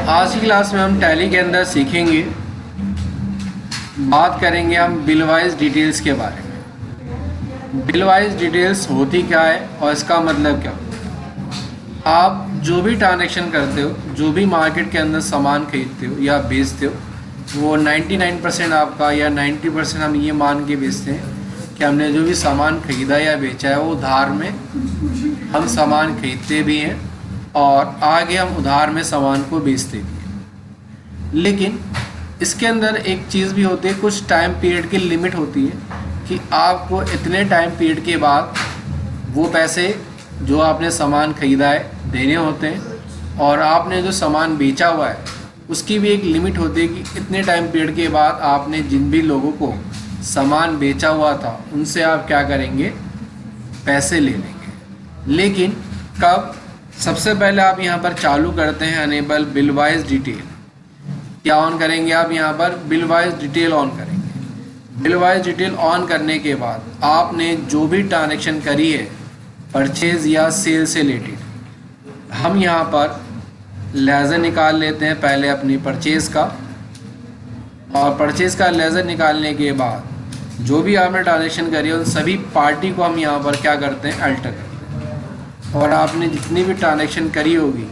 आज की क्लास में हम टैली के अंदर सीखेंगे, बात करेंगे हम बिल वाइज डिटेल्स के बारे में। बिल वाइज डिटेल्स होती क्या है और इसका मतलब क्या होता है। आप जो भी ट्रांजैक्शन करते हो, जो भी मार्केट के अंदर सामान खरीदते हो या बेचते हो, वो 99% आपका या 90% हम ये मान के बेचते हैं कि हमने जो भी सामान खरीदा या बेचा है वो उधार में हम सामान खरीदते भी हैं और आगे हम उधार में सामान को बेचते भी हैं। लेकिन इसके अंदर एक चीज़ भी होती है, कुछ टाइम पीरियड की लिमिट होती है कि आपको इतने टाइम पीरियड के बाद वो पैसे जो आपने सामान खरीदा है देने होते हैं, और आपने जो सामान बेचा हुआ है उसकी भी एक लिमिट होती है कि इतने टाइम पीरियड के बाद आपने जिन भी लोगों को सामान बेचा हुआ था उनसे आप क्या करेंगे, पैसे ले लेंगे। लेकिन कब? सबसे पहले आप यहाँ पर चालू करते हैं अनेबल बिल वाइज डिटेल। क्या ऑन करेंगे आप? यहाँ पर बिल वाइज डिटेल ऑन करेंगे। बिल वाइज डिटेल ऑन करने के बाद आपने जो भी ट्रांजैक्शन करी है परचेज या सेल से रिलेटेड, हम यहाँ पर लेज़र निकाल लेते हैं पहले अपनी परचेज़ का, और परचेज़ का लेज़र निकालने के बाद जो भी आपने ट्रांजैक्शन करी है उन सभी पार्टी को हम यहाँ पर क्या करते हैं, अल्टर करते हैं। और आपने जितनी भी ट्रांजैक्शन करी होगी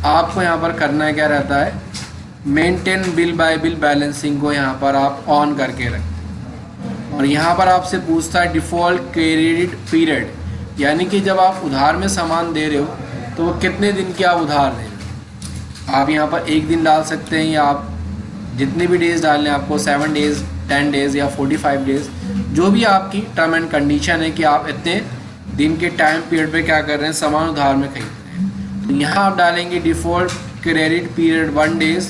आपको यहाँ पर करना क्या रहता है, maintain bill bye bill balancing को यहाँ पर आप ऑन करके रखें। और यहाँ पर आपसे पूछता है डिफ़ॉल्ट क्रेडिट पीरियड, यानी कि जब आप उधार में सामान दे रहे हो तो वो कितने दिन की आप उधार दे रहे हो। आप यहाँ पर एक दिन डाल सकते हैं या आप जितने भी डेज़ डालने हैं आपको 7 डेज़, 10 डेज़ या 45 डेज़, जो भी आपकी टर्म एंड कंडीशन है कि आप इतने दिन के टाइम पीरियड पे क्या कर रहे हैं, सामान उधार में खरीद रहे हैं। तो यहाँ आप डालेंगे डिफ़ॉल्ट क्रेडिट पीरियड 1 डेज़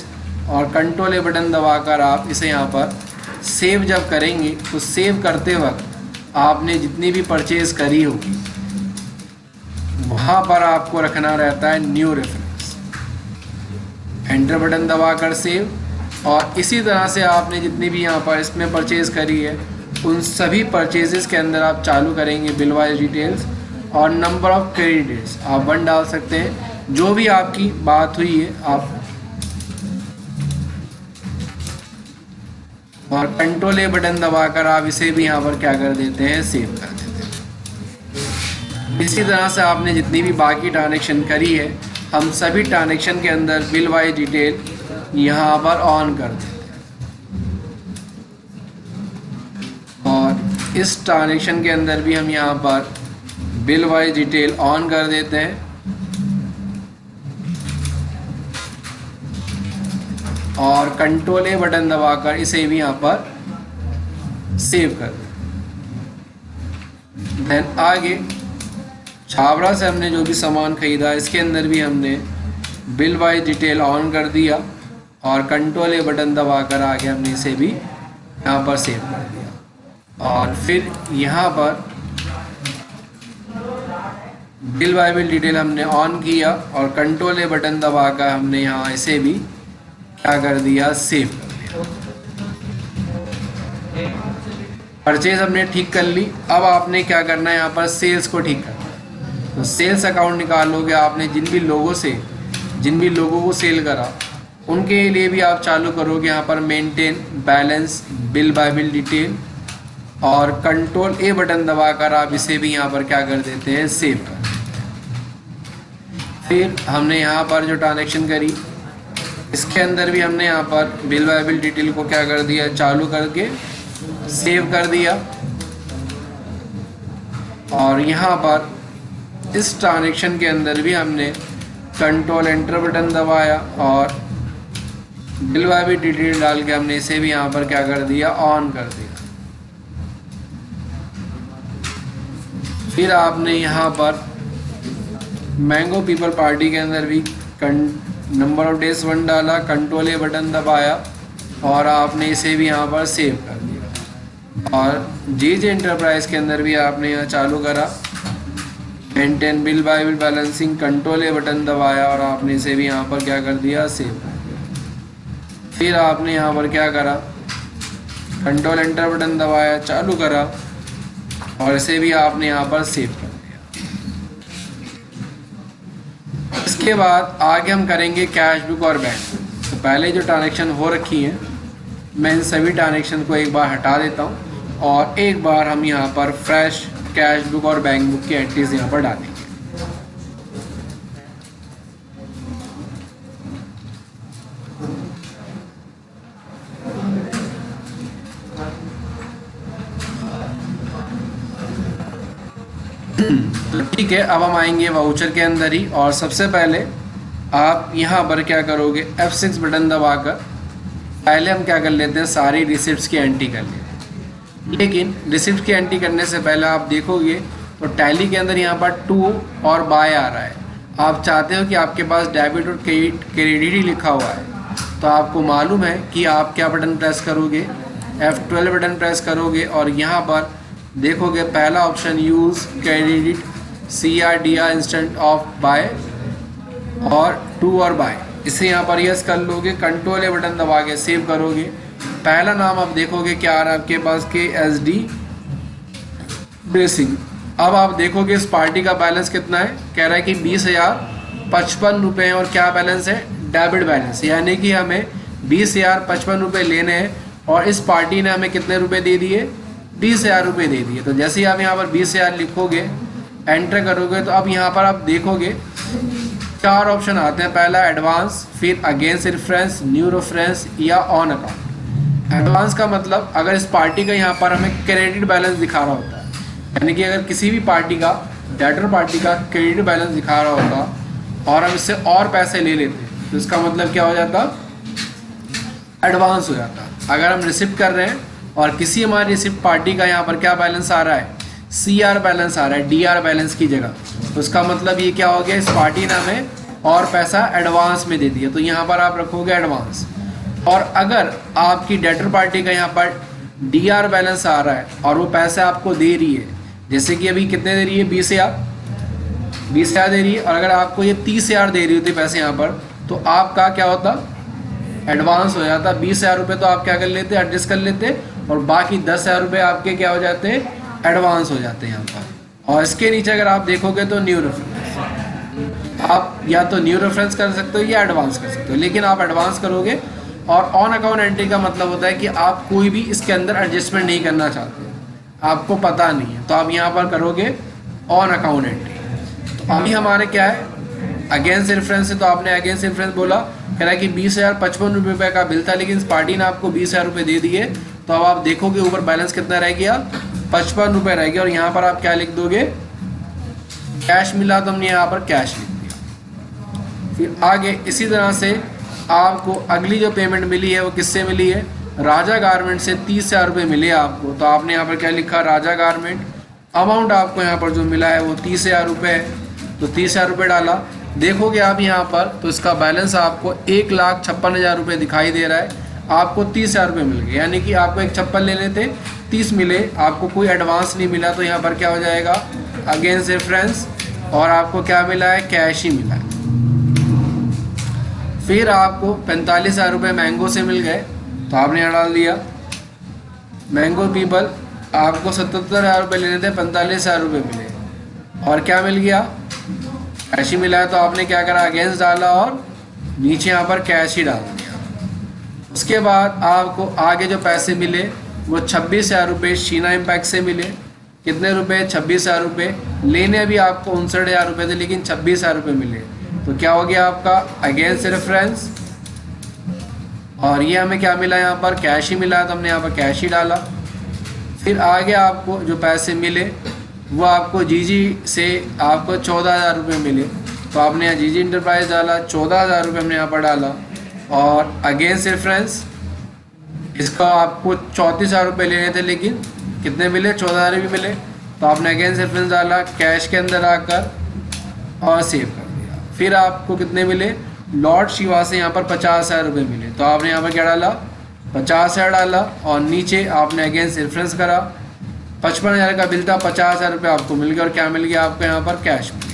और कंट्रोल ए बटन दबाकर आप इसे यहाँ पर सेव जब करेंगे तो सेव करते वक्त आपने जितनी भी परचेज़ करी होगी वहाँ पर आपको रखना रहता है न्यू रेफरेंस। एंटर बटन दबाकर सेव, और इसी तरह से आपने जितनी भी यहाँ पर इसमें परचेज़ करी है उन सभी परचेजेस के अंदर आप चालू करेंगे बिल वाइज डिटेल्स, और नंबर ऑफ क्रेडिट डेज आप 1 डाल सकते हैं। जो भी आपकी बात हुई है आप, और कंट्रोल ए बटन दबाकर आप इसे भी यहाँ पर क्या कर देते हैं, सेव कर देते हैं। इसी तरह से आपने जितनी भी बाकी ट्रांजैक्शन करी है हम सभी ट्रांजैक्शन के अंदर बिल वाइज डिटेल यहाँ पर ऑन कर देते हैं। और इस ट्रांजैक्शन के अंदर भी हम यहाँ पर बिल वाइज डिटेल ऑन कर देते हैं और कंट्रोल ए बटन दबाकर इसे भी यहाँ पर सेव कर देते हैं। देन आगे छावड़ा से हमने जो भी सामान खरीदा इसके अंदर भी हमने बिल वाइज डिटेल ऑन कर दिया और कंट्रोल ए बटन दबाकर आगे हमने इसे भी यहाँ पर सेव कर दिया। और फिर यहाँ पर बिल बाय बिल डिटेल हमने ऑन किया और कंट्रोल ए बटन दबाकर हमने यहाँ इसे भी क्या कर दिया, सेव कर दिया। परचेज हमने ठीक कर ली। अब आपने क्या करना है, यहाँ पर सेल्स को ठीक करना है। तो सेल्स अकाउंट निकालोगे आपने जिन भी लोगों को सेल करा उनके लिए भी आप चालू करोगे यहाँ पर maintain balance bill bye bill detail, और कंट्रोल ए बटन दबाकर आप इसे भी यहाँ पर क्या कर देते हैं, सेव कर देते हैं। फिर हमने यहाँ पर जो ट्रांजैक्शन करी इसके अंदर भी हमने यहाँ पर बिल बाय बिल डिटेल को क्या कर दिया, चालू करके सेव कर दिया। और यहाँ पर इस ट्रांजैक्शन के अंदर भी हमने कंट्रोल एंटर बटन दबाया और बिल बाय बिल डिटेल डाल के हमने इसे भी यहाँ पर क्या कर दिया, ऑन कर दिया। फिर आपने यहाँ पर मैंगो पीपल पार्टी के अंदर भी नंबर ऑफ डेज 1 डाला, कंट्रोल ए बटन दबाया और आपने इसे भी यहाँ पर सेव कर दिया। और जे एंटरप्राइज के अंदर भी आपने यहाँ चालू करा maintain bill bye bill balancing, control ए बटन दबाया और आपने इसे भी यहाँ पर क्या कर दिया, सेव कर दिया। फिर आपने यहाँ पर क्या करा, कंट्रोल एंटर बटन दबाया, चालू करा और इसे भी आपने यहाँ पर सेव कर दिया। इसके बाद आगे हम करेंगे कैश बुक और बैंक। तो पहले जो ट्रांजेक्शन हो रखी हैं मैं इन सभी ट्रांजेक्शन को एक बार हटा देता हूँ और एक बार हम यहाँ पर फ्रेश कैश बुक और बैंक बुक की एंट्रीज यहाँ पर डालेंगे। तो ठीक है, अब हम आएंगे वाउचर के अंदर ही और सबसे पहले आप यहाँ पर क्या करोगे, F6 बटन दबाकर पहले हम क्या कर लेते हैं, सारी रिसिप्ट्स की एंट्री कर लेते हैं। लेकिन रिसिप्ट की एंट्री करने से पहले आप देखोगे तो टैली के अंदर यहाँ पर टू और बाय आ रहा है। आप चाहते हो कि आपके पास डेबिट और क्रेडिट ही लिखा हुआ है, तो आपको मालूम है कि आप क्या बटन प्रेस करोगे, F12 बटन प्रेस करोगे और यहाँ पर देखोगे पहला option use credit CRDR instant off buy और टू और बाय, इसे यहाँ पर यस कर लोगे। कंट्रोल बटन दबा के सेव करोगे। पहला नाम आप देखोगे क्या आ रहा है आपके पास, KSD ब्रेसिंग। अब आप देखोगे इस पार्टी का बैलेंस कितना है, कह रहा है कि 20,055 रुपये और क्या बैलेंस है, डेबिट बैलेंस, यानी कि हमें 20,055 रुपये लेने हैं और इस पार्टी ने हमें कितने रुपए दे दिए, 20,000 रुपये दे दिए। तो जैसे ही आप यहाँ पर 20,000 लिखोगे, एंटर करोगे, तो अब यहाँ पर आप देखोगे 4 ऑप्शन आते हैं। पहला एडवांस, फिर अगेंस्ट रेफरेंस, न्यू रेफरेंस या ऑन अकाउंट। एडवांस का मतलब अगर इस पार्टी का यहाँ पर हमें क्रेडिट बैलेंस दिखा रहा होता है, यानी कि अगर किसी भी पार्टी का, डेटर पार्टी का क्रेडिट बैलेंस दिखा रहा होता और हम इससे और पैसे ले लेते, तो इसका मतलब क्या हो जाता, एडवांस हो जाता। अगर हम रिसिप्ट कर रहे हैं और किसी हमारी रिसिप्ट पार्टी का यहाँ पर क्या बैलेंस आ रहा है, CR बैलेंस आ रहा है DR बैलेंस की जगह, तो उसका मतलब ये क्या हो गया, इस पार्टी ने हमें और पैसा एडवांस में दे दिया, तो यहाँ पर आप रखोगे एडवांस। और अगर आपकी डेटर पार्टी का यहाँ पर DR बैलेंस आ रहा है और वो पैसे आपको दे रही है, जैसे कि अभी कितने दे रही है, 20,000 दे रही है, और अगर आपको ये 30,000 दे रही होती पैसे यहाँ पर, तो आपका क्या होता, एडवांस हो जाता। 20,000 रुपये तो आप क्या कर लेते, एडजस्ट कर लेते, और बाकी 10,000 रुपये आपके क्या हो जाते, एडवांस हो जाते हैं यहाँ पर। और इसके नीचे अगर आप देखोगे तो न्यू रेफरेंस, आप या तो न्यू रेफरेंस कर सकते हो या एडवांस कर सकते हो, लेकिन आप एडवांस करोगे। और ऑन अकाउंट एंट्री का मतलब होता है कि आप कोई भी इसके अंदर एडजस्टमेंट नहीं करना चाहते, आपको पता नहीं है, तो आप यहाँ पर करोगे ऑन अकाउंट एंट्री। तो अभी हमारे क्या है, अगेंस्ट रेफरेंस है, तो आपने अगेंस्ट रेफरेंस बोला, कह रहा है कि 20,055 रुपये का बिल था, लेकिन इस पार्टी ने आपको 20,000 रुपये दे दिए, तो अब आप देखोगे ऊपर बैलेंस कितना रह गया, 55 रुपये रह गया। और यहाँ पर आप क्या लिख दोगे, कैश मिला, तो हमने यहाँ पर कैश लिख दिया। फिर आगे इसी तरह से आपको अगली जो पेमेंट मिली है वो किससे मिली है, राजा गारमेंट से 30,000 रुपये मिले आपको, तो आपने यहाँ पर क्या लिखा, राजा गारमेंट। अमाउंट आपको यहाँ पर जो मिला है वो 30,000 रुपये है, तो 30,000 रुपये डाला। देखोगे आप यहाँ पर तो इसका बैलेंस आपको 1,56,000 रुपये दिखाई दे रहा है, आपको 30,000 रुपये मिल गए, यानी कि आपको एक चप्पल लेने थे, 30 मिले, आपको कोई एडवांस नहीं मिला, तो यहाँ पर क्या हो जाएगा, अगेंस्ट रेफरेंस, और आपको क्या मिला है, कैश ही मिला है। फिर आपको 45,000 रुपये मैंगो से मिल गए, तो आपने यहाँ डाल दिया मैंगो पीपल, आपको 77,000 रुपये लेने थे, 45,000 रुपये मिले, और क्या मिल गया, कैश ही मिला है, तो आपने क्या करा, अगेंस्ट डाला और नीचे यहाँ पर कैश ही डाल दिया। उसके बाद आपको आगे जो पैसे मिले वो 26,000 रुपये शीना इम्पैक्ट से मिले। कितने रुपए, 26,000 रुपये। लेने अभी आपको 59,000 रुपये थे, लेकिन 26,000 रुपये मिले, तो क्या हो गया आपका, अगेंस्ट रेफरेंस, और ये हमें क्या मिला, यहाँ पर कैश ही मिला, तो हमने यहाँ पर कैश ही डाला। फिर आगे आपको जो पैसे मिले वो आपको जीजी से आपको 14,000 रुपये मिले, तो आपने यहाँ जीजी इंटरप्राइज डाला, 14,000 रुपये हमने यहाँ पर डाला। और अगेंस्ट रेफरेंस, इसका आपको 34,000 रुपये लेने थे, लेकिन कितने मिले, 14,000 भी मिले, तो आपने अगेंस्ट रेफरेंस डाला, कैश के अंदर आकर और सेव कर दिया। फिर आपको कितने मिले, लॉर्ड शिवा से यहाँ पर 50,000 रुपये मिले, तो आपने यहाँ पर क्या डाला, 50,000 डाला, और नीचे आपने अगेंस्ट रेफरेंस करा, 55,000 का बिल था, 50,000 रुपये आपको मिल गया, और क्या मिल गया आपको, यहाँ पर कैश मिल गया।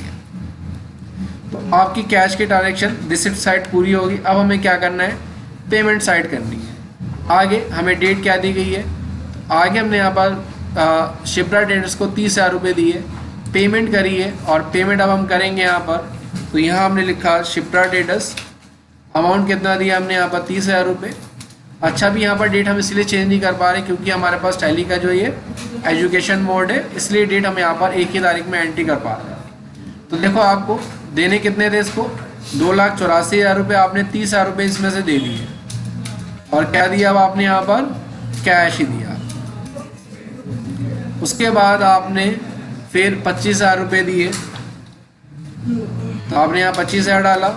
तो आपकी कैश की ट्रांजेक्शन रिसिप्ट साइड पूरी होगी। अब हमें क्या करना है, पेमेंट साइड करनी है। आगे हमें डेट क्या दी गई है, आगे हमने यहाँ पर शिप्रा ट्रेडर्स को 30,000 रुपये दिए, पेमेंट करी है, और पेमेंट अब हम करेंगे यहाँ पर तो यहाँ हमने लिखा शिप्रा ट्रेडर्स, अमाउंट कितना दिया हमने यहाँ पर 30,000 रुपये। अच्छा, भी यहाँ पर डेट हम इसलिए चेंज नहीं कर पा रहे क्योंकि हमारे पास टैली का जो ये एजुकेशन मोड है, इसलिए डेट हम यहाँ पर एक ही तारीख में एंट्री कर पा रहे हैं। तो देखो आपको देने कितने थे इसको, 2,84,000 रुपये, आपने 30,000 रुपये इसमें से दे दिए और क्या दिया, अब आपने यहाँ पर कैश ही दिया। उसके बाद आपने फिर 25,000 रुपये दिए, तो आपने यहाँ 25,000 डाला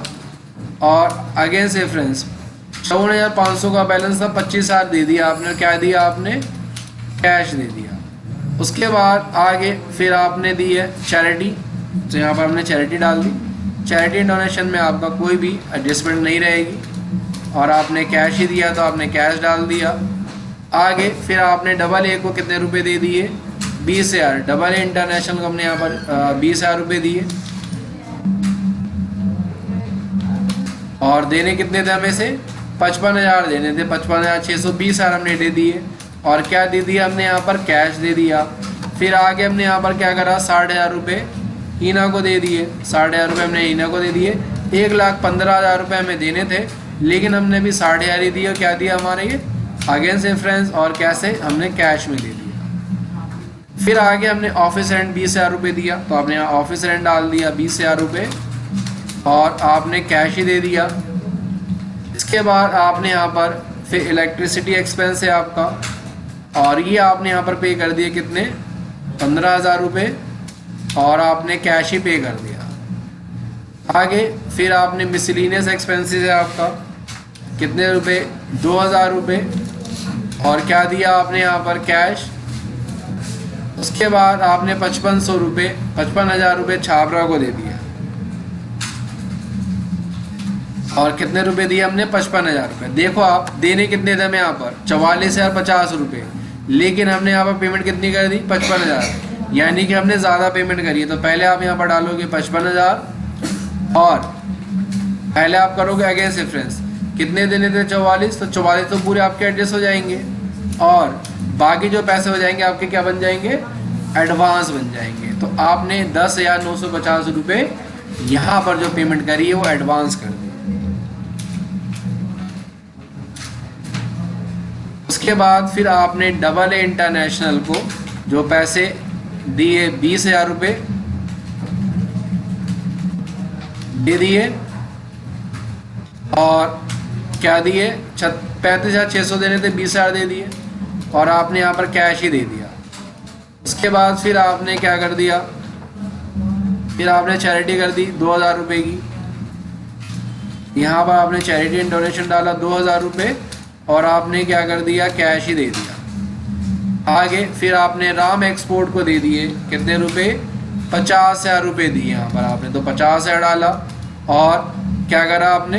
और अगेन से फ्रेंड्स 54,500 का बैलेंस था, 25,000 दे दिया आपने, क्या दिया आपने, कैश दे दिया। उसके बाद आगे फिर आपने दी है चैरिटी, तो यहाँ पर हमने चैरिटी डाल दी। चैरिटी डोनेशन में आपका कोई भी एडजस्टमेंट नहीं रहेगी और आपने कैश ही दिया तो आपने कैश डाल दिया। आगे फिर आपने डबल ए को कितने रुपए दे दिए, 20,000, डबल ए इंटरनेशनल को हमने यहाँ पर 20,000 रुपये दिए और देने कितने थे हमें से, 55,000 देने थे, 55,620 हमने दे दिए और क्या दे दिया हमने यहाँ पर, कैश दे दिया। फिर आगे हमने यहाँ पर क्या करा, 60,000 रुपये हीना को दे दिए, 60,000 रुपये हमने हीना को दे दिए। 1,15,000 रुपये हमें देने थे लेकिन हमने भी 60,000 ही दिए, क्या दिया हमारे ये अगेन से फ्रेंड्स, और कैसे हमने कैश में दे दिया। फिर आगे हमने ऑफिस रेंट 20,000 रुपये दिया, तो आपने यहाँ ऑफिस रेंट डाल दिया 20,000 रुपये और आपने कैश ही दे दिया। इसके बाद आपने यहाँ पर फिर इलेक्ट्रिसिटी एक्सपेंस है आपका और ये आपने यहाँ पर पे कर दिए कितने, 15,000 रुपये और आपने कैश ही पे कर दिया। आगे फिर आपने मिसलिनियस एक्सपेंसेस है आपका कितने रुपए, 2,000 रुपये और क्या दिया आपने यहाँ पर, कैश। उसके बाद आपने 5500 रुपये, 55,000 रुपये छाबरा को दे दिया और कितने रुपए दिए हमने, 55,000 रुपये। देखो आप देने कितने थे हमें यहाँ पर, 44,050 रुपये, लेकिन हमने यहाँ पर पेमेंट कितनी कर दी, 55,000, यानी कि हमने ज़्यादा पेमेंट करी है। तो पहले आप यहाँ पर डालोगे 55,000 और पहले आप करोगे अगेन से फ्रेंड्स कितने देने थे, 44, तो 44 तो पूरे आपके एडजस्ट हो जाएंगे और बाकी जो पैसे हो जाएंगे आपके क्या बन जाएंगे, एडवांस बन जाएंगे। तो आपने 10,950 रुपये यहाँ पर जो पेमेंट करी है वो एडवांस कर दी। उसके बाद फिर आपने डबल ए इंटरनेशनल को जो पैसे दिए 20,000 रुपये दे दिए और क्या दिए, 35,600 देने थे, 20,000 दे दिए और आपने यहाँ पर कैश ही दे दिया। उसके बाद फिर आपने क्या कर दिया, फिर आपने चैरिटी कर दी 2,000 रुपये की, यहाँ पर आपने चैरिटी डोनेशन डाला 2,000 रुपये और आपने क्या कर दिया, कैश ही दे दिया। आगे फिर आपने राम एक्सपोर्ट को दे दिए कितने रुपए, 50,000 रुपये दिए यहाँ पर आपने, तो 50,000 डाला और क्या करा आपने,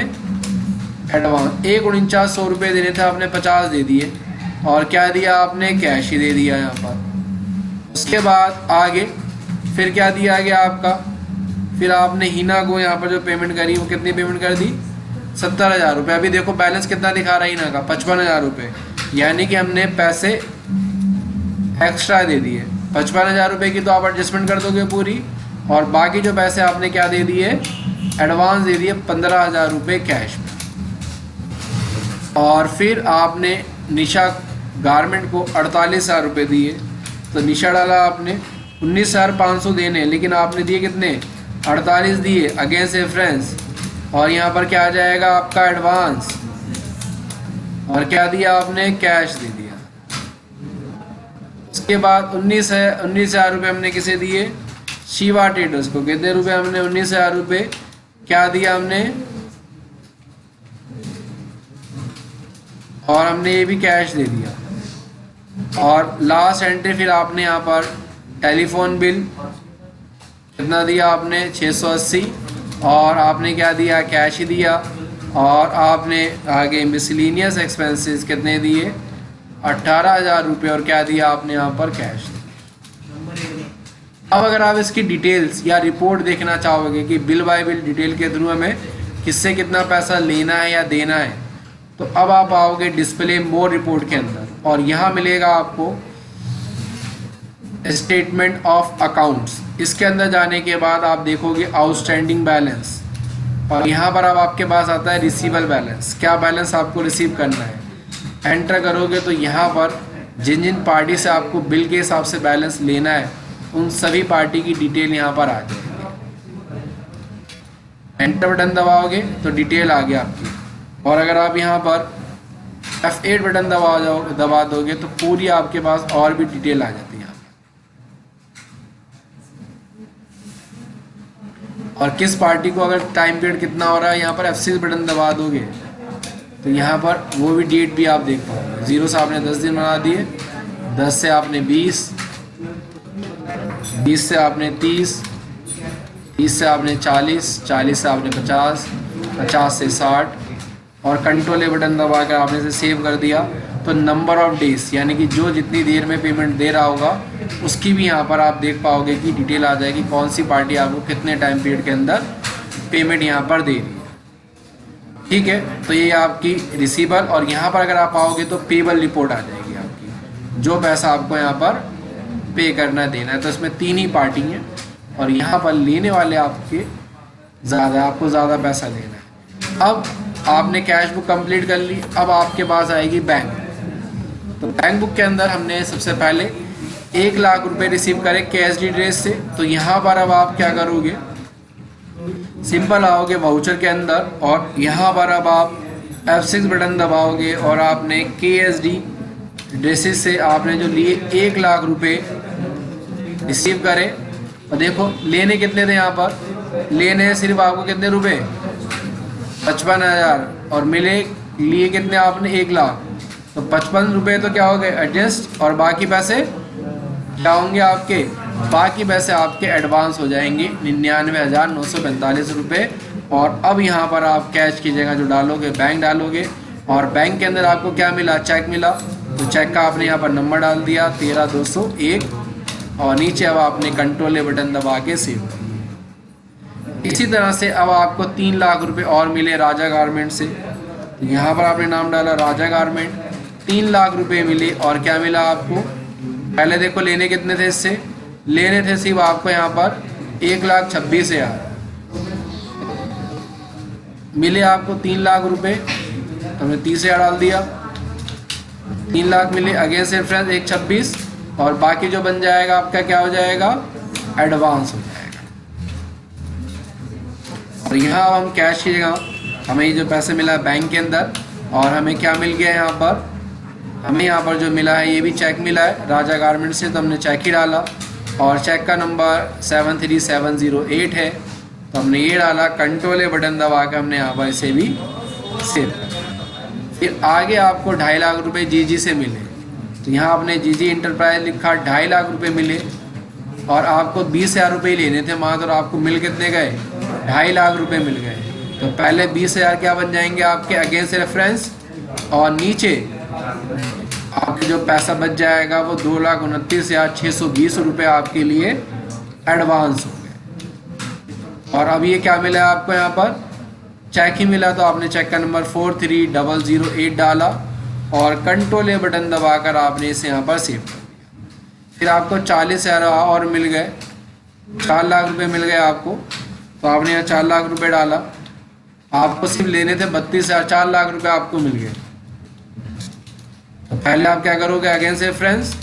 एडवांस 1,49,100 रुपये देने थे, आपने 50 दे दिए और क्या दिया आपने, कैश ही दे दिया यहाँ पर। उसके बाद आगे फिर क्या दिया गया आपका, फिर आपने हीना को यहाँ पर जो पेमेंट करी वो कितनी पेमेंट कर दी, 70,000 रुपये। अभी देखो बैलेंस कितना दिखा रहा है हीना का, 55,000 रुपये, यानी कि हमने पैसे एक्स्ट्रा दे दिए। 55,000 रुपये की तो आप एडजस्टमेंट कर दोगे पूरी और बाकी जो पैसे आपने क्या दे दिए, एडवांस दे दिए 15,000 रुपये कैश में। और फिर आपने निशा गारमेंट को 48,000 रुपये दिए, तो निशा डाला आपने, 19,500 देने लेकिन आपने दिए कितने, 48 दिए अगेन से फ्रेंड्स और यहाँ पर क्या आ जाएगा आपका एडवांस और क्या दिया आपने, कैश दे दिया। उसके बाद 19,000 रुपये हमने किसे दिए, शिवा ट्रेडर्स को, कितने रुपए हमने, 19,000 रुपये, क्या दिया हमने और हमने ये भी कैश दे दिया। और लास्ट एंट्री फिर आपने यहाँ पर टेलीफोन बिल कितना दिया आपने, 680 और आपने क्या दिया, कैश ही दिया और आपने आगे मिसलिनियस एक्सपेंसेस कितने दिए, 18,000 रुपये और क्या दिया आपने यहाँ पर, कैश। अब अगर आप इसकी डिटेल्स या रिपोर्ट देखना चाहोगे कि बिल बाय बिल डिटेल के थ्रू हमें किससे कितना पैसा लेना है या देना है, तो अब आप आओगे डिस्प्ले मोर रिपोर्ट के अंदर और यहाँ मिलेगा आपको स्टेटमेंट ऑफ अकाउंट्स। इसके अंदर जाने के बाद आप देखोगे आउटस्टैंडिंग बैलेंस, और यहाँ पर अब आपके पास आता है रिसीवेबल बैलेंस, क्या बैलेंस आपको रिसीव करना है। एंटर करोगे तो यहाँ पर जिन जिन पार्टी से आपको बिल के हिसाब से बैलेंस लेना है उन सभी पार्टी की डिटेल यहाँ पर आ जाएगी। एंटर बटन दबाओगे तो डिटेल आ गया आपकी, और अगर आप यहाँ पर F8 बटन दबा दोगे तो पूरी आपके पास और भी डिटेल आ जाती है यहाँ पर। और किस पार्टी को अगर टाइम पीरियड कितना हो रहा है, यहाँ पर F6 बटन दबा दोगे तो यहाँ पर वो भी डेट भी आप देख पाओगे। 0 से आपने 10 दिन बना दिए, 10 से आपने 20, 20 से आपने 30, 30 से आपने 40, 40 से आपने 50, 50 से 60, और कंट्रोल ए बटन दबा कर आपने इसे सेव कर दिया। तो नंबर ऑफ डेज यानी कि जो जितनी देर में पेमेंट दे रहा होगा उसकी भी यहाँ पर आप देख पाओगे कि डिटेल आ जाएगी, कौन सी पार्टी आपको कितने टाइम पीरियड के अंदर पेमेंट यहाँ पर दे रही है। ठीक है, तो ये आपकी रिसीवेबल, और यहाँ पर अगर आप आओगे तो पेबल रिपोर्ट आ जाएगी आपकी, जो पैसा आपको यहाँ पर पे करना देना है। तो इसमें 3 ही पार्टी हैं और यहाँ पर लेने वाले आपके ज़्यादा, आपको ज़्यादा पैसा लेना है। अब आपने कैश बुक कंप्लीट कर ली, अब आपके पास आएगी बैंक। तो बैंक बुक के अंदर हमने सबसे पहले 1 लाख रुपए रिसीव करे कैश डिटेल्स से। तो यहाँ पर अब आप क्या करोगे, सिंपल आओगे वाउचर के अंदर और यहाँ पर अब आप F6 बटन दबाओगे और आपने KSD ड्रेसेस से आपने जो लिए 1 लाख रुपए रिसीव करे। और देखो लेने कितने थे, यहाँ पर लेने सिर्फ आपको कितने रुपए, 55,000, और मिले लिए कितने आपने 1 लाख। तो 55 रुपये तो क्या हो गए एडजस्ट, और बाकी पैसे क्या होंगे आपके, बाकी पैसे आपके एडवांस हो जाएंगे 99,945 रुपये। और अब यहाँ पर आप कैश की जगह जो डालोगे बैंक डालोगे, और बैंक के अंदर आपको क्या मिला, चेक मिला। तो चेक का आपने यहाँ पर नंबर डाल दिया 13,201, और नीचे अब आपने कंट्रोल ए बटन दबा के सेव। इसी तरह से अब आपको 3 लाख रुपए और मिले राजा गारमेंट से। तो यहाँ पर आपने नाम डाला राजा गारमेंट, 3 लाख रुपए मिले। और क्या मिला आपको, पहले देखो लेने कितने थे, इससे लेने थे सिर्फ आपको यहाँ पर 1,26,000, मिले आपको 3 लाख रुपए, तो हमने 30,000 डाल दिया, 3 लाख मिले। अगेन से फ्रेंड्स 1,26, और बाकी जो बन जाएगा आपका क्या हो जाएगा, एडवांस हो जाएगा। और यहाँ हम कैश की जगह हमें ये जो पैसे मिला है बैंक के अंदर, और हमें क्या मिल गया यहाँ पर, हमें यहाँ पर जो मिला है ये भी चेक मिला है राजा गारमेंट से। तो हमने चेक ही डाला, और चेक का नंबर 73708 है, तो हमने ये डाला। कंट्रोल ए बटन दबा के हमने यहाँ पर इसे भी सेव कर। फिर आगे आपको 2.5 लाख रुपए जीजी से मिले। तो यहाँ आपने जीजी इंटरप्राइज लिखा, 2.5 लाख रुपए मिले, और आपको 20,000 रुपये लेने थे मात्र, आपको मिल कितने गए, 2.5 लाख रुपए मिल गए। तो पहले 20,000 क्या बन जाएंगे आपके अगेंस्ट रेफरेंस, और नीचे आपके जो पैसा बच जाएगा वो 2,29,620 रुपये आपके लिए एडवांस हो गए। और अब ये क्या मिला है आपको, यहाँ पर चेक ही मिला। तो आपने चेक का नंबर 43,008 डाला, और कंट्रोल ए बटन दबाकर आपने इसे यहाँ पर सेव कर दिया। फिर आपको 40,000 और मिल गए, 4 लाख रुपए मिल गए आपको। तो आपने यहाँ 4 लाख रुपए डाला, आपको सिर्फ लेने थे 32,000, 4 लाख रुपए आपको मिल गए। तो पहले आप क्या करोगे अगेन से फ्रेंड्स,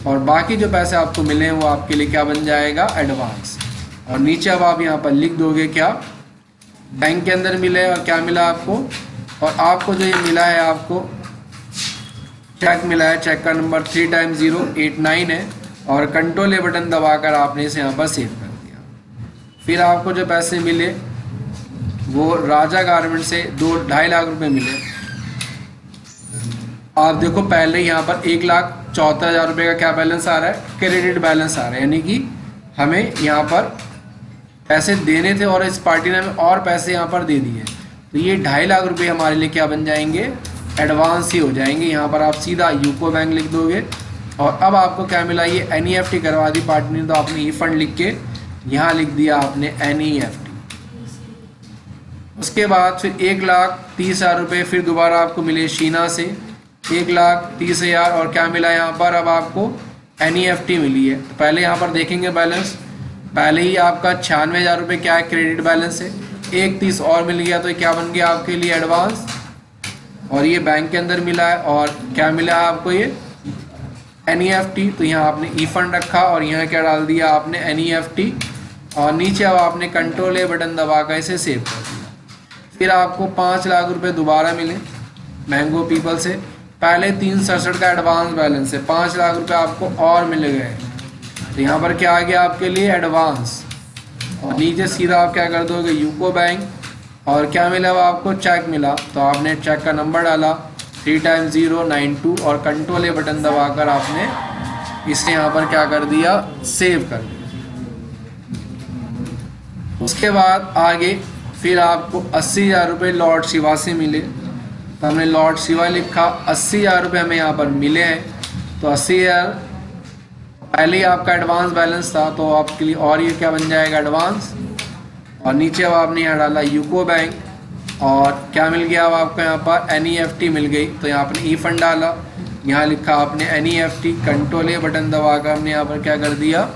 और बाकी जो पैसे आपको मिले हैं वो आपके लिए क्या बन जाएगा, एडवांस। और नीचे अब आप यहाँ पर लिख दोगे क्या बैंक के अंदर मिले और क्या मिला आपको। और आपको जो ये मिला है, आपको चेक मिला है, चेक का नंबर 3x089 है, और कंट्रोल ए बटन दबाकर आपने इसे यहाँ पर सेव कर दिया। फिर आपको जो पैसे मिले वो राजा गारमेंट से 2.5 लाख रुपए मिले। आप देखो पहले यहाँ पर 1,74,000 रुपये का क्या बैलेंस आ रहा है, क्रेडिट बैलेंस आ रहा है, यानी कि हमें यहाँ पर पैसे देने थे और इस पार्टी ने हमें और पैसे यहाँ पर दे दिए। तो ये 2.5 लाख रुपए हमारे लिए क्या बन जाएंगे, एडवांस ही हो जाएंगे। यहाँ पर आप सीधा यूको बैंक लिख दोगे। और अब आपको क्या मिला, ये NEFT करवा दी पार्टी ने, तो आपने ई फंड लिख के यहाँ लिख दिया आपने NEFT। उसके बाद फिर 1,30,000 रुपये फिर दोबारा आपको मिले शीना से, 1,30,000, और क्या मिला यहाँ पर, अब आपको NEFT मिली है। तो पहले यहाँ पर देखेंगे बैलेंस, पहले ही आपका 96,000 रुपये क्या है, क्रेडिट बैलेंस है। एक 30 और मिल गया, तो ये क्या बन गया आपके लिए एडवांस, और ये बैंक के अंदर मिला है। और क्या मिला है आपको, ये NEFT, तो यहाँ आपने ई फंड रखा और यहाँ क्या डाल दिया आपने NEFT, और नीचे अब आपने कंट्रोल ए बटन दबा कर इसे सेव कर दिया। फिर आपको 5 लाख रुपए दोबारा मिले मैंगो पीपल से। पहले 367 का एडवांस बैलेंस है, 5 लाख रुपए आपको और मिल गए, तो यहाँ पर क्या आ गया आपके लिए एडवांस। और नीचे सीधा आप क्या कर दोगे यूको बैंक, और क्या मिला वो आपको चेक मिला, तो आपने चेक का नंबर डाला 3x092 और कंट्रोल ए बटन दबाकर आपने इसे यहाँ पर क्या कर दिया सेव कर दिया। उसके बाद आगे फिर आपको 80,000 रुपये लॉर्ड शिवा से मिले, तो हमने लॉर्ड शिवा लिखा, 80,000 रुपये हमें यहाँ पर मिले हैं। तो 80,000 पहले ही आपका एडवांस बैलेंस था, तो आपके लिए और ये क्या बन जाएगा एडवांस। और नीचे अब आपने यहाँ डाला यूको बैंक, और क्या मिल गया अब आपको यहाँ पर NEFT मिल गई, तो यहाँ आपने ई फंड डाला, यहाँ लिखा आपने NEFT, कंट्रोल ए बटन दबाकर हमने यहाँ पर क्या कर दिया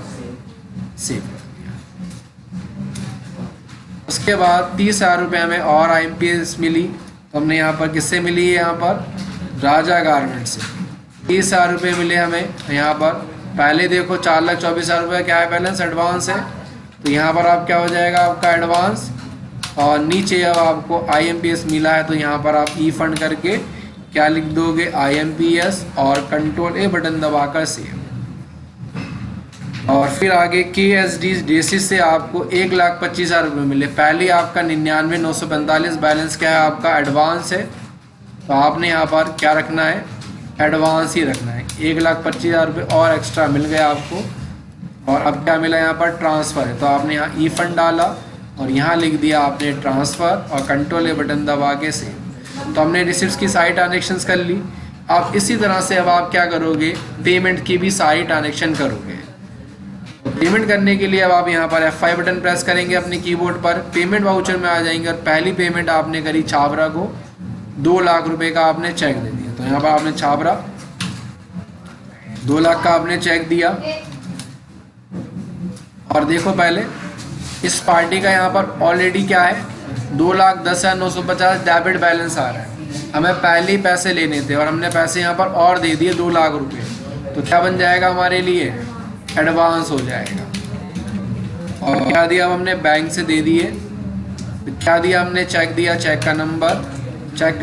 सेव कर दिया। उसके बाद 30,000 रुपये हमें और IMPS मिली, तो हमने यहाँ पर किससे मिली है, यहाँ पर राजा गारमेंट से 30,000 रुपये मिले हमें। यहाँ पर पहले देखो 4,24,000 रुपये क्या है बैलेंस एडवांस है, तो यहाँ पर आप क्या हो जाएगा आपका एडवांस, और नीचे अब आपको IMPS मिला है, तो यहाँ पर आप ई फंड करके क्या लिख दोगे IMPS और कंट्रोल ए बटन दबाकर सेव। और फिर आगे KSD बेसिस से आपको 1,25,000 रुपये मिले। पहले आपका 99,945 बैलेंस क्या है आपका एडवांस है, तो आपने यहाँ पर क्या रखना है एडवांस ही रखना है। 1,25,000 रुपये और एक्स्ट्रा मिल गया आपको। और अब क्या मिला यहाँ पर ट्रांसफ़र है, तो आपने यहाँ ई फंड डाला और यहाँ लिख दिया आपने ट्रांसफ़र और कंट्रोल ए बटन दबा के सेव। तो हमने रिसिप्ट्स की सारी ट्रांजेक्शन्स कर ली। आप इसी तरह से अब आप क्या करोगे पेमेंट की भी सारी ट्रांजेक्शन करोगे। तो पेमेंट करने के लिए अब आप यहाँ पर F5 बटन प्रेस करेंगे अपने कीबोर्ड पर, पेमेंट वाउचर में आ जाएंगे और पहली पेमेंट आपने करी छाबरा को 2 लाख रुपए का आपने चेक दे दिया। तो यहाँ पर आपने छाबरा 2 लाख का आपने चेक दिया। और देखो पहले इस पार्टी का यहाँ पर ऑलरेडी क्या है 2,10,950 डेबिट बैलेंस आ रहा है। हमें पहले ही पैसे लेने थे और हमने पैसे यहाँ पर और दे दिए 2 लाख रुपए, तो क्या बन जाएगा हमारे लिए एडवांस हो जाएगा। और क्या दिया अब हमने बैंक से दे दिए, क्या दिया हमने चेक दिया, चेक का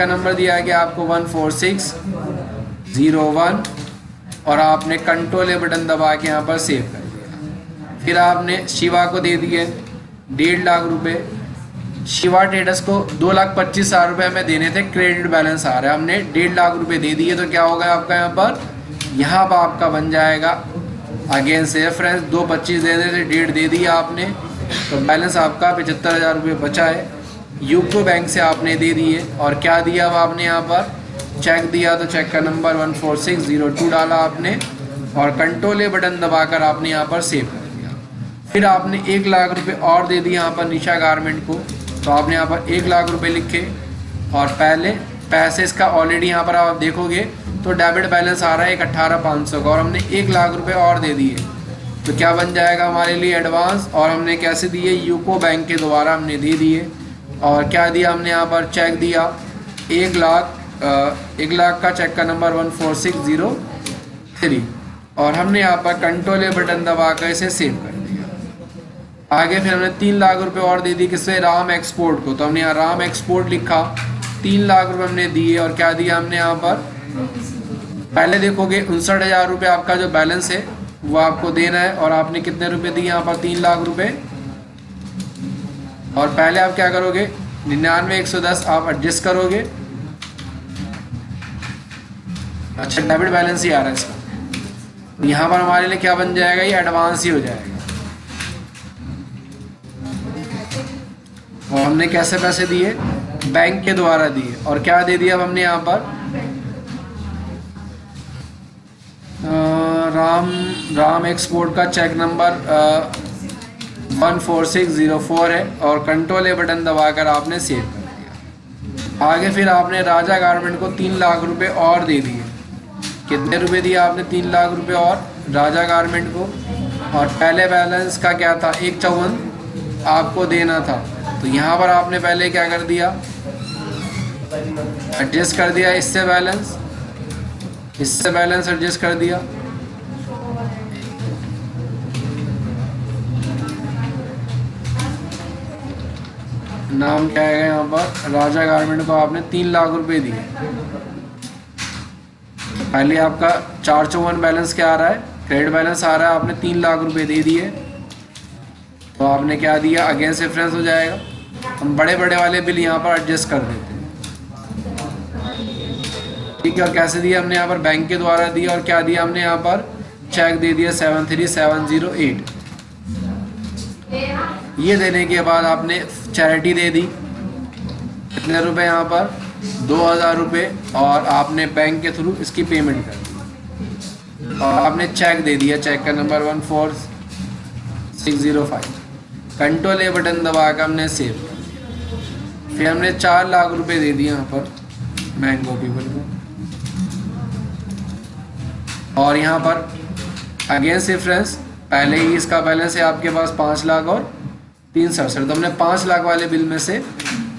नंबर दिया गया आपको 14601 और आपने कंट्रोल ए बटन दबा के यहाँ पर सेव कर दिया। फिर आपने शिवा को दे दिए 1.5 लाख रुपए। शिवा ट्रेडर्स को 2,25,000 रुपये हमें देने थे, क्रेडिट बैलेंस आ रहा है, हमने 1.5 लाख रुपए दे दिए। तो क्या होगा आपका यहाँ पर आपका बन जाएगा अगेन से रेफरेंस 2,25 दे देते, 1.5 दे दिया आपने, तो बैलेंस आपका 75,000 रुपये बचा है। यूको बैंक से आपने दे दिए और क्या दिया अब आपने यहाँ पर चेक दिया, तो चेक का नंबर 14602 डाला आपने और कंट्रोल ए बटन दबाकर आपने यहाँ पर सेव कर दिया। फिर आपने 1 लाख रुपए और दे दिए यहाँ पर निशा गारमेंट को, तो आपने यहाँ पर 1 लाख रुपए लिखे और पहले पैसे इसका ऑलरेडी यहाँ पर आप देखोगे तो डेबिट बैलेंस आ रहा है 18,500 का और हमने 1 लाख रुपए और दे दिए, तो क्या बन जाएगा हमारे लिए एडवांस। और हमने कैसे दिए यूको बैंक के द्वारा हमने दे दिए। और क्या दिया हमने यहाँ पर चेक दिया 1 लाख का चेक का नंबर 14603 और हमने यहाँ पर कंट्रोल ए बटन दबा कर इसे सेव कर दिया। आगे फिर हमने 3 लाख रुपए और दे दी किससे, राम एक्सपोर्ट को, तो हमने यहाँ राम एक्सपोर्ट लिखा, 3 लाख रुपए हमने दिए। और क्या दिया हमने यहाँ पर पहले देखोगे 59,000 रुपये आपका जो बैलेंस है वो आपको देना है और आपने कितने रुपए दिए यहाँ पर 3 लाख रुपए। और पहले आप क्या करोगे 99,110 आप एडजस्ट करोगे, अच्छा डेबिट बैलेंस ही आ रहा है इसका, यहाँ पर हमारे लिए क्या बन जाएगा, ये एडवांस ही हो जाएगा। और हमने कैसे पैसे दिए, बैंक के द्वारा दिए। और क्या दे दिया अब हमने यहाँ पर राम एक्सपोर्ट का चेक नंबर 14604 है और कंट्रोल ए बटन दबाकर आपने सेव कर दिया। आगे फिर आपने राजा गारमेंट को 3 लाख रुपए और दे दिए। कितने रुपए दिए आपने 3 लाख रुपए और राजा गारमेंट को। और पहले बैलेंस का क्या था 154 आपको देना था, तो यहाँ पर आपने पहले क्या कर दिया, एडजस्ट कर दिया इससे बैलेंस एडजस्ट कर दिया। नाम क्या है यहाँ पर, राजा गारमेंट को आपने 3 लाख रुपए दिए। पहले आपका 454 बैलेंस क्या आ रहा है, क्रेडिट बैलेंस आ रहा है, आपने 3 लाख रुपए दे दिए। तो आपने क्या दिया, अगेंस्ट रेफरेंस हो जाएगा। हम बड़े वाले बिल यहाँ पर एडजस्ट कर देते हैं, ठीक है। और कैसे दिया हमने यहाँ पर, बैंक के द्वारा दिया। और क्या दिया हमने यहाँ पर, चेक दे दिया 73708। ये देने के बाद आपने चैरिटी दे दी, कितने रुपए यहाँ पर, 2000 रुपये। और आपने बैंक के थ्रू इसकी पेमेंट कर दी। और आपने चेक दे दिया, चेक का नंबर 14605। कंट्रोल ए बटन दबा कर हमने सेव कर दिया। फिर हमने 4 लाख रुपए दे दिए यहाँ पर मैंगो पीपल को। और यहाँ पर अगेंस्ट रेफरेंस पहले ही इसका बैलेंस है आपके पास 5 लाख और 367। तो हमने 5 लाख वाले बिल में से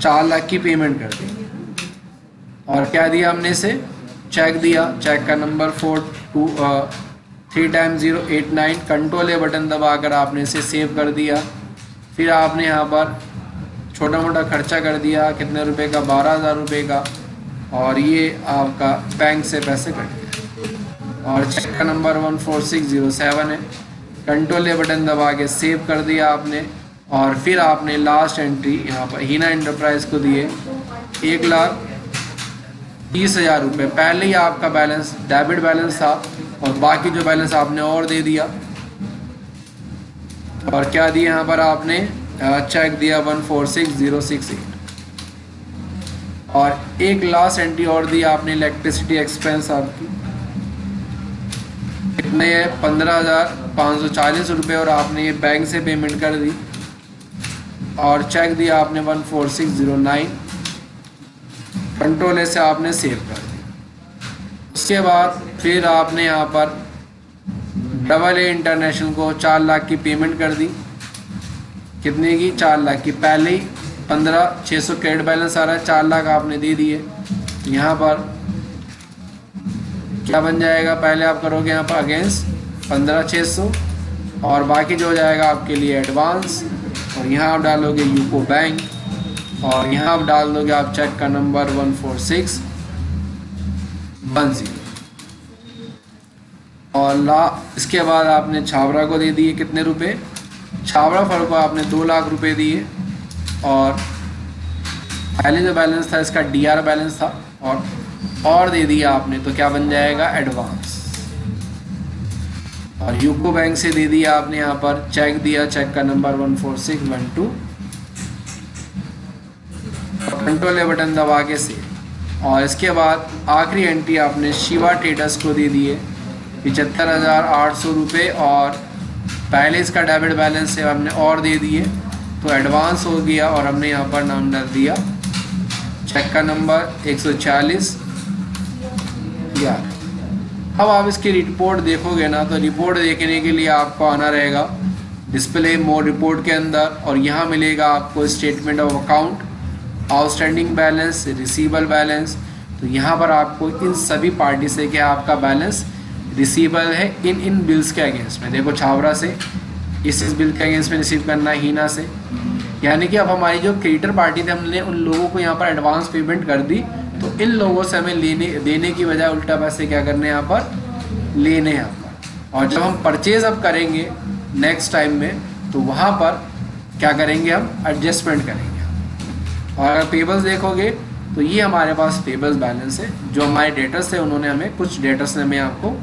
4 लाख की पेमेंट कर दी। और क्या दिया हमने इसे, चेक दिया, चेक का नंबर 3x089। कंट्रोल ए बटन दबाकर आपने इसे सेव कर दिया। फिर आपने यहाँ पर छोटा मोटा खर्चा कर दिया, कितने रुपए का, 12,000 रुपये का। और ये आपका बैंक से पैसे कट गए। और चेक का नंबर 14607 है। कंट्रोल ए बटन दबा के सेव कर दिया आपने। और फिर आपने लास्ट एंट्री यहाँ पर हीना एंटरप्राइज को दिए 1,30,000 रुपये। पहले ही आपका बैलेंस डेबिट बैलेंस था और बाकी जो बैलेंस आपने और दे दिया। और क्या दिया यहाँ पर आपने, चेक दिया 146,068। और एक लास्ट एंट्री और दी आपने, इलेक्ट्रिसिटी एक्सपेंस आपकी कितने है, 15,540 रुपये। और आपने ये बैंक से पेमेंट कर दी। और चेक दिया आपने 14609। कंट्रोल ए से आपने सेव कर दिया। उसके बाद फिर आपने यहाँ पर AA इंटरनेशनल को 4 लाख की पेमेंट कर दी। कितने की, 4 लाख की। पहले ही 15,600 क्रेडिट बैलेंस आ रहा है, 4 लाख आपने दे दिए। यहाँ पर क्या बन जाएगा, पहले आप करोगे यहाँ पर अगेंस्ट 15,600 और बाकी जो हो जाएगा आपके लिए एडवांस। और यहाँ आप डालोगे यूको बैंक और यहाँ आप डाल दोगे आप चेक का नंबर 14610। और इसके बाद आपने छाबरा को दे दिए कितने रुपए, छाबरा फर्म को आपने 2 लाख रुपए दिए। और पहले जो बैलेंस था इसका DR बैलेंस था और दे दिया आपने, तो क्या बन जाएगा, एडवांस। और यूको बैंक से दे दिया आपने यहाँ पर, चेक दिया, चेक का नंबर 14612। कंट्रोल ए बटन दबा के से। और इसके बाद आखिरी एंट्री आपने शिवा ट्रेडर्स को दे दिए 75,800 रुपये। और पहले इसका डेबिट बैलेंस है हमने और दे दिए, तो एडवांस हो गया। और हमने यहाँ पर नाम डाल दिया, चेक का नंबर 140 या। अब आप इसकी रिपोर्ट देखोगे ना, तो रिपोर्ट देखने के लिए आपको आना रहेगा डिस्प्ले मोर रिपोर्ट के अंदर। और यहाँ मिलेगा आपको statement of account, outstanding balance, receivable balance. तो यहाँ पर आपको इन सभी पार्टी से क्या आपका बैलेंस रिसीवेबल है इन बिल्स के अगेंस्ट में। देखो छावरा से इस बिल के अगेंस्ट में रिसीव करना है, हीना से। यानी कि अब हमारी जो क्रेडिटर पार्टी थे, हमने उन लोगों को यहाँ पर एडवांस पेमेंट कर दी। तो इन लोगों से हमें देने की बजाय उल्टा पैसे क्या करने यहाँ पर, लेने यहाँ पर। और जब हम परचेज अब करेंगे नेक्स्ट टाइम में, तो वहाँ पर क्या करेंगे, हम एडजस्टमेंट करेंगे। और अगर पेबल्स देखोगे तो ये हमारे पास पेबल्स बैलेंस है। जो हमारे डेटर्स थे उन्होंने हमें, कुछ डेटर्स ने हमें आपको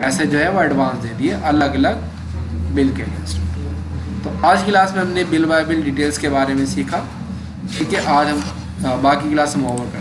ऐसे जो है वो एडवांस दे दिए अलग अलग बिल के अगेंस्ट। तो आज की क्लास में हमने बिल बाय बिल डिटेल्स के बारे में सीखा, ठीक है। आज हम बाकी क्लास हम ओवर करेंगे।